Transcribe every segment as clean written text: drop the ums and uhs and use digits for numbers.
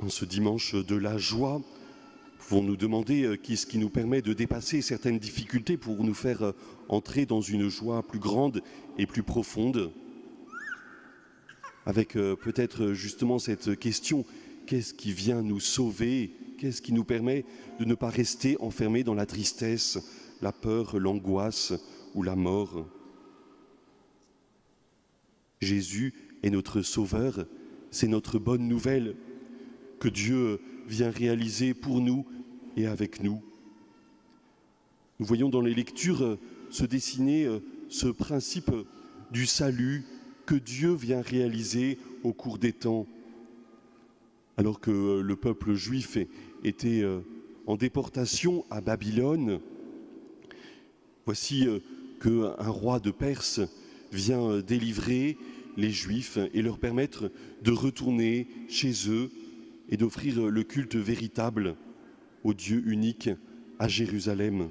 En ce dimanche de la joie, pouvons nous demander qu'est-ce qui nous permet de dépasser certaines difficultés pour nous faire entrer dans une joie plus grande et plus profonde. Avec peut-être justement cette question, qu'est-ce qui vient nous sauver? Qu'est-ce qui nous permet de ne pas rester enfermés dans la tristesse, la peur, l'angoisse ou la mort? Jésus est notre Sauveur, c'est notre bonne nouvelle que Dieu vient réaliser pour nous et avec nous. Nous voyons dans les lectures se dessiner ce principe du salut que Dieu vient réaliser au cours des temps. Alors que le peuple juif était en déportation à Babylone, voici qu'un roi de Perse vient délivrer les Juifs et leur permettre de retourner chez eux et d'offrir le culte véritable au Dieu unique à Jérusalem.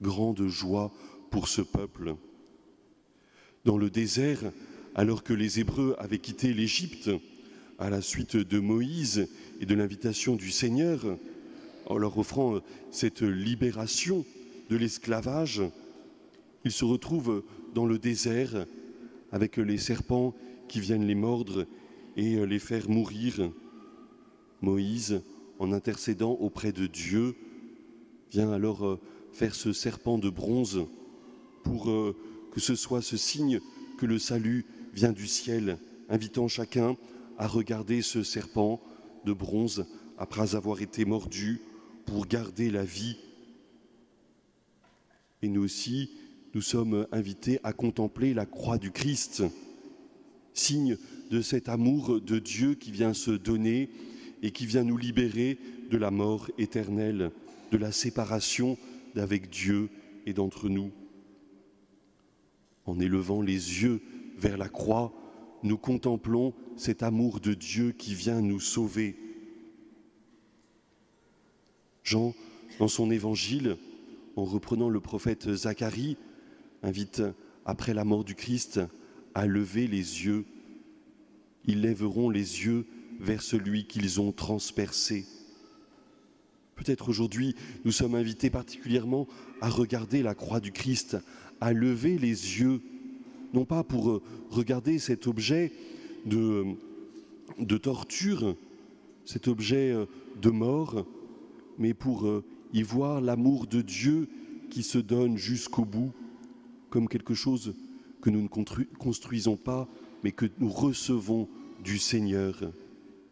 Grande joie pour ce peuple. Dans le désert, alors que les Hébreux avaient quitté l'Égypte à la suite de Moïse et de l'invitation du Seigneur, en leur offrant cette libération de l'esclavage, ils se retrouvent dans le désert avec les serpents qui viennent les mordre et les faire mourir. Moïse, en intercédant auprès de Dieu, vient alors faire ce serpent de bronze pour que ce soit ce signe que le salut vient du ciel, invitant chacun à regarder ce serpent de bronze après avoir été mordu pour garder la vie. Et nous aussi, nous sommes invités à contempler la croix du Christ, signe de cet amour de Dieu qui vient se donner et qui vient nous libérer de la mort éternelle, de la séparation d'avec Dieu et d'entre nous. En élevant les yeux vers la croix, nous contemplons cet amour de Dieu qui vient nous sauver. Jean, dans son évangile, en reprenant le prophète Zacharie, invite, après la mort du Christ, à lever les yeux. Ils lèveront les yeux vers celui qu'ils ont transpercé. Peut-être aujourd'hui, nous sommes invités particulièrement à regarder la croix du Christ, à lever les yeux, non pas pour regarder cet objet de torture, cet objet de mort, mais pour y voir l'amour de Dieu qui se donne jusqu'au bout, comme quelque chose que nous ne construisons pas, mais que nous recevons du Seigneur.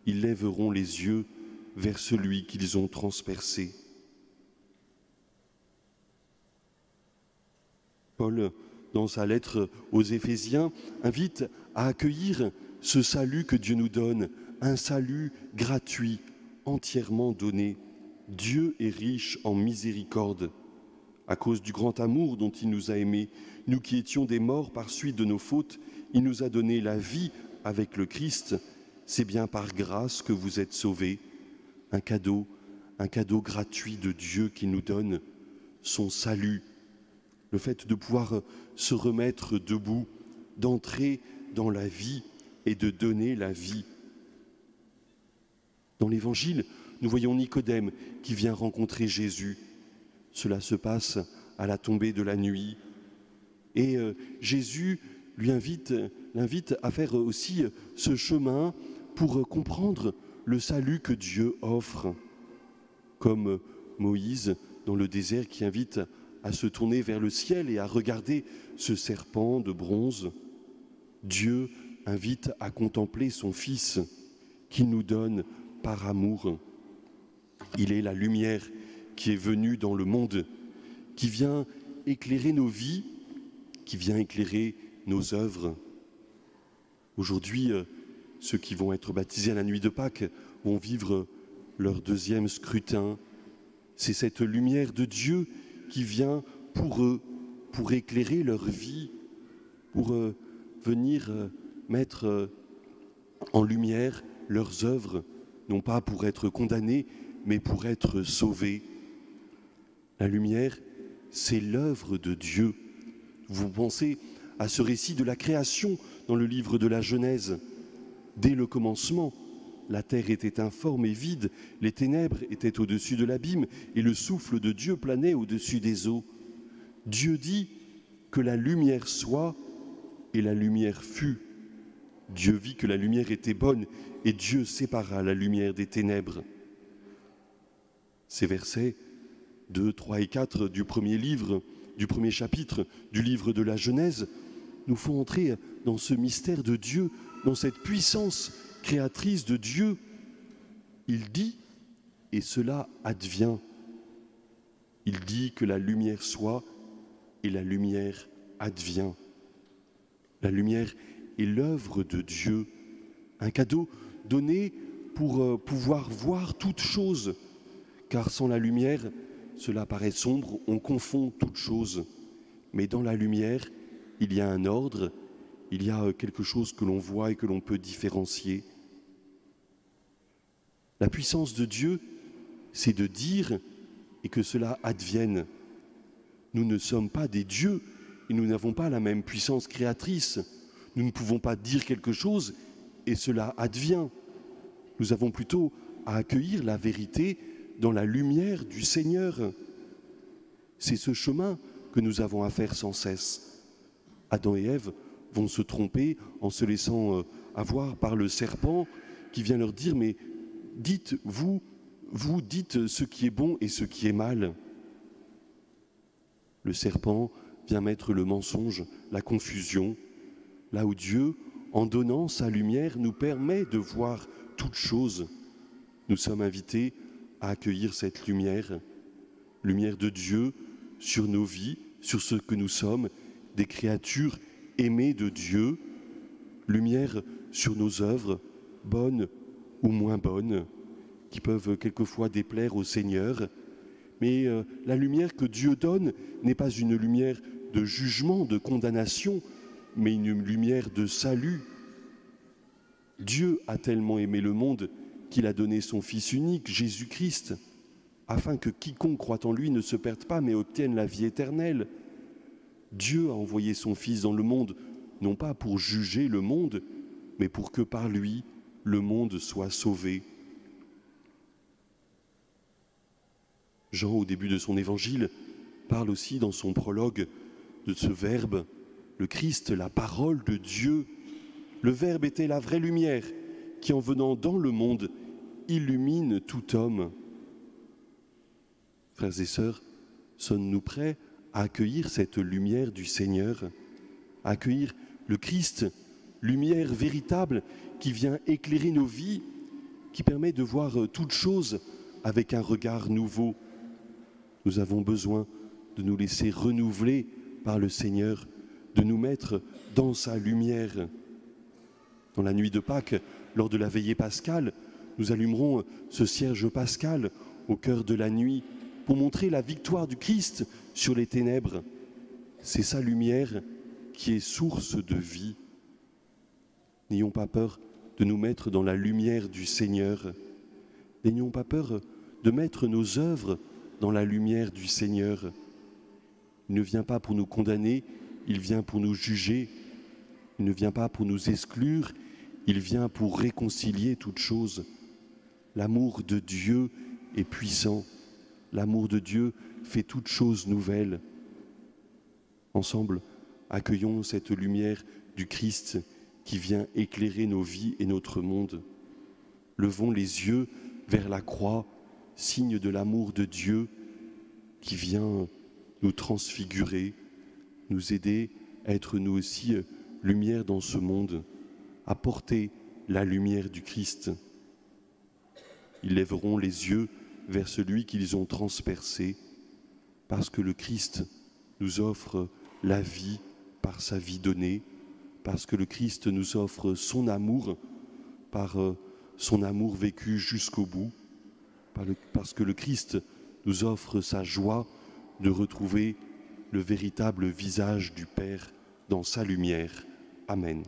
Ils lèveront les yeux vers celui qu'ils ont transpercé. Paul, dans sa lettre aux Éphésiens, invite à accueillir ce salut que Dieu nous donne, un salut gratuit, entièrement donné. Dieu est riche en miséricorde. À cause du grand amour dont il nous a aimés, nous qui étions des morts par suite de nos fautes, il nous a donné la vie avec le Christ. C'est bien par grâce que vous êtes sauvés. Un cadeau gratuit de Dieu qui nous donne son salut. Le fait de pouvoir se remettre debout, d'entrer dans la vie et de donner la vie. Dans l'Évangile, nous voyons Nicodème qui vient rencontrer Jésus. Cela se passe à la tombée de la nuit. Et Jésus l'invite à faire aussi ce chemin pour comprendre le salut que Dieu offre, comme Moïse dans le désert qui invite à se tourner vers le ciel et à regarder ce serpent de bronze. Dieu invite à contempler son Fils qu'il nous donne par amour. Il est la lumière qui est venue dans le monde, qui vient éclairer nos vies, qui vient éclairer nos œuvres. Aujourd'hui, ceux qui vont être baptisés à la nuit de Pâques vont vivre leur deuxième scrutin. C'est cette lumière de Dieu qui vient pour eux, pour éclairer leur vie, pour venir mettre en lumière leurs œuvres, non pas pour être condamnés, mais pour être sauvés. La lumière, c'est l'œuvre de Dieu. Vous pensez à ce récit de la création dans le livre de la Genèse. Dès le commencement, la terre était informe et vide, les ténèbres étaient au-dessus de l'abîme, et le souffle de Dieu planait au-dessus des eaux. Dieu dit que la lumière soit, et la lumière fut. Dieu vit que la lumière était bonne, et Dieu sépara la lumière des ténèbres. Ces versets 2, 3 et 4 du premier chapitre du livre de la Genèse, nous font entrer dans ce mystère de Dieu, dans cette puissance créatrice de Dieu. Il dit, et cela advient. Il dit que la lumière soit, et la lumière advient. La lumière est l'œuvre de Dieu, un cadeau donné pour pouvoir voir toute chose, car sans la lumière, cela paraît sombre, on confond toute chose. Mais dans la lumière, il y a un ordre, il y a quelque chose que l'on voit et que l'on peut différencier. La puissance de Dieu, c'est de dire et que cela advienne. Nous ne sommes pas des dieux et nous n'avons pas la même puissance créatrice. Nous ne pouvons pas dire quelque chose et cela advient. Nous avons plutôt à accueillir la vérité dans la lumière du Seigneur. C'est ce chemin que nous avons à faire sans cesse. Adam et Ève vont se tromper en se laissant avoir par le serpent qui vient leur dire « Mais dites, vous dites ce qui est bon et ce qui est mal. » Le serpent vient mettre le mensonge, la confusion, là où Dieu, en donnant sa lumière, nous permet de voir toutes choses. Nous sommes invités à accueillir cette lumière, lumière de Dieu sur nos vies, sur ce que nous sommes, des créatures aimées de Dieu, lumière sur nos œuvres, bonnes ou moins bonnes, qui peuvent quelquefois déplaire au Seigneur. Mais la lumière que Dieu donne n'est pas une lumière de jugement, de condamnation, mais une lumière de salut. Dieu a tellement aimé le monde qu'il a donné son Fils unique, Jésus-Christ, afin que quiconque croit en lui ne se perde pas, mais obtienne la vie éternelle. Dieu a envoyé son Fils dans le monde, non pas pour juger le monde, mais pour que par lui, le monde soit sauvé. Jean, au début de son évangile, parle aussi dans son prologue de ce Verbe, le Christ, la parole de Dieu. Le Verbe était la vraie lumière qui, en venant dans le monde, illumine tout homme. Frères et sœurs, sommes-nous prêts à accueillir cette lumière du Seigneur, à accueillir le Christ, lumière véritable qui vient éclairer nos vies, qui permet de voir toutes choses avec un regard nouveau. Nous avons besoin de nous laisser renouveler par le Seigneur, de nous mettre dans sa lumière. Dans la nuit de Pâques, lors de la veillée pascale, nous allumerons ce cierge pascal au cœur de la nuit pour montrer la victoire du Christ sur les ténèbres. C'est sa lumière qui est source de vie. N'ayons pas peur de nous mettre dans la lumière du Seigneur. N'ayons pas peur de mettre nos œuvres dans la lumière du Seigneur. Il ne vient pas pour nous condamner, il vient pour nous juger. Il ne vient pas pour nous exclure, il vient pour réconcilier toutes choses. L'amour de Dieu est puissant. L'amour de Dieu fait toutes choses nouvelles. Ensemble, accueillons cette lumière du Christ qui vient éclairer nos vies et notre monde. Levons les yeux vers la croix, signe de l'amour de Dieu qui vient nous transfigurer, nous aider à être nous aussi lumière dans ce monde, à porter la lumière du Christ. Ils lèveront les yeux vers celui qu'ils ont transpercé, parce que le Christ nous offre la vie par sa vie donnée, parce que le Christ nous offre son amour par son amour vécu jusqu'au bout, parce que le Christ nous offre sa joie de retrouver le véritable visage du Père dans sa lumière. Amen.